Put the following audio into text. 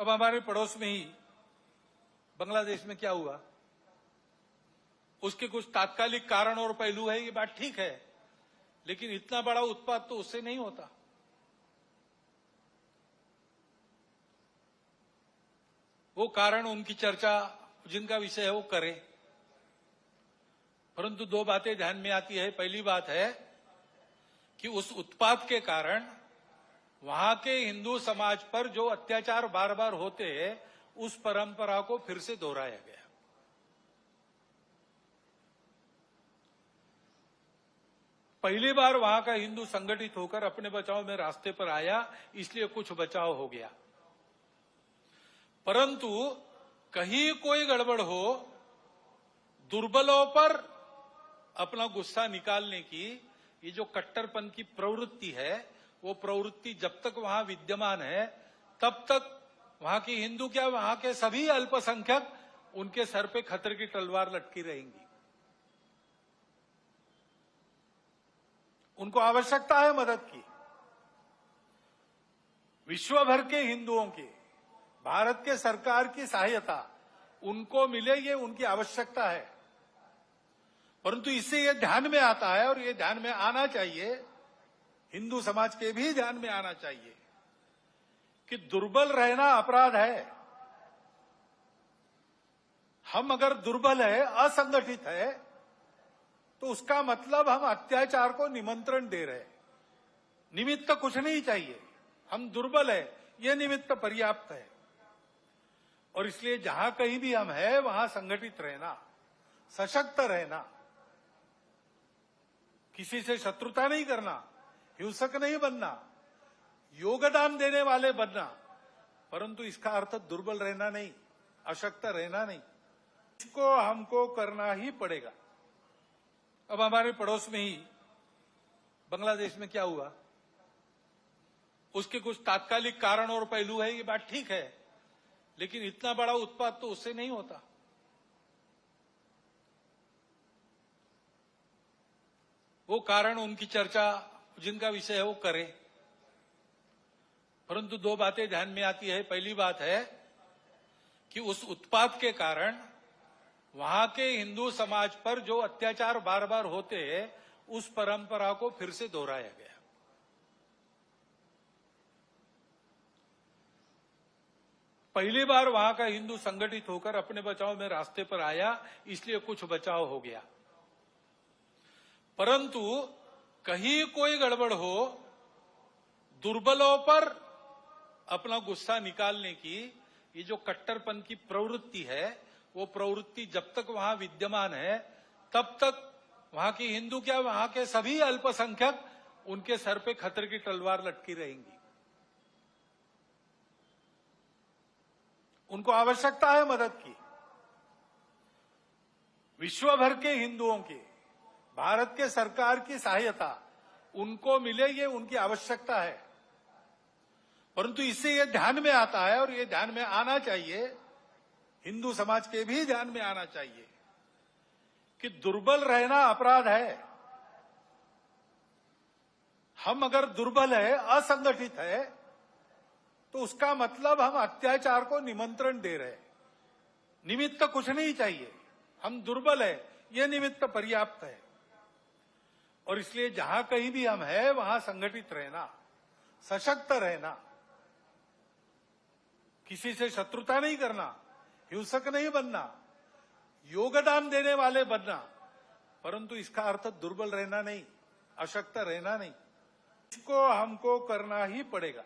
अब हमारे पड़ोस में ही बांग्लादेश में क्या हुआ, उसके कुछ तात्कालिक कारण और पहलू है, ये बात ठीक है, लेकिन इतना बड़ा उत्पात तो उससे नहीं होता। वो कारण उनकी चर्चा जिनका विषय है वो करें, परंतु दो बातें ध्यान में आती है। पहली बात है कि उस उत्पात के कारण वहां के हिंदू समाज पर जो अत्याचार बार बार होते हैं, उस परंपरा को फिर से दोहराया गया। पहली बार वहां का हिंदू संगठित होकर अपने बचाव में रास्ते पर आया, इसलिए कुछ बचाव हो गया। परंतु कहीं कोई गड़बड़ हो, दुर्बलों पर अपना गुस्सा निकालने की ये जो कट्टरपन की प्रवृत्ति है, वो प्रवृत्ति जब तक वहां विद्यमान है, तब तक वहां की हिंदू क्या, वहां के सभी अल्पसंख्यक उनके सर पे खतरे की तलवार लटकी रहेंगी। उनको आवश्यकता है मदद की। विश्व भर के हिंदुओं की, भारत के सरकार की सहायता उनको मिले, ये उनकी आवश्यकता है। परंतु इससे ये ध्यान में आता है, और ये ध्यान में आना चाहिए, हिंदू समाज के भी ध्यान में आना चाहिए कि दुर्बल रहना अपराध है। हम अगर दुर्बल है, असंगठित है, तो उसका मतलब हम अत्याचार को निमंत्रण दे रहे हैं। निमित्त कुछ नहीं चाहिए, हम दुर्बल है, यह निमित्त पर्याप्त है। और इसलिए जहां कहीं भी हम हैं, वहां संगठित रहना, सशक्त रहना, किसी से शत्रुता नहीं करना, हिंसक नहीं बनना, योगदान देने वाले बनना, परंतु इसका अर्थ दुर्बल रहना नहीं, अशक्त रहना नहीं। इसको हमको करना ही पड़ेगा। अब हमारे पड़ोस में ही बांग्लादेश में क्या हुआ, उसके कुछ तात्कालिक कारण और पहलू है, ये बात ठीक है, लेकिन इतना बड़ा उत्पात तो उससे नहीं होता। वो कारण उनकी चर्चा जिनका विषय है वो करें, परंतु दो बातें ध्यान में आती है। पहली बात है कि उस उत्पात के कारण वहां के हिंदू समाज पर जो अत्याचार बार बार होते हैं, उस परंपरा को फिर से दोहराया गया। पहली बार वहां का हिंदू संगठित होकर अपने बचाव में रास्ते पर आया, इसलिए कुछ बचाव हो गया। परंतु कहीं कोई गड़बड़ हो, दुर्बलों पर अपना गुस्सा निकालने की ये जो कट्टरपन की प्रवृत्ति है, वो प्रवृत्ति जब तक वहां विद्यमान है, तब तक वहां की हिंदू क्या, वहां के सभी अल्पसंख्यक उनके सर पे खतरे की तलवार लटकी रहेंगी। उनको आवश्यकता है मदद की। विश्व भर के हिंदुओं की, भारत के सरकार की सहायता उनको मिले, ये उनकी आवश्यकता है। परंतु इससे ये ध्यान में आता है, और ये ध्यान में आना चाहिए, हिंदू समाज के भी ध्यान में आना चाहिए कि दुर्बल रहना अपराध है। हम अगर दुर्बल है, असंगठित है, तो उसका मतलब हम अत्याचार को निमंत्रण दे रहे हैं। निमित्त कुछ नहीं चाहिए, हम दुर्बल है, यह निमित्त पर्याप्त है। और इसलिए जहां कहीं भी हम हैं, वहां संगठित रहना, सशक्त रहना, किसी से शत्रुता नहीं करना, हिंसक नहीं बनना, योगदान देने वाले बनना, परंतु इसका अर्थ दुर्बल रहना नहीं, अशक्त रहना नहीं। इसको हमको करना ही पड़ेगा।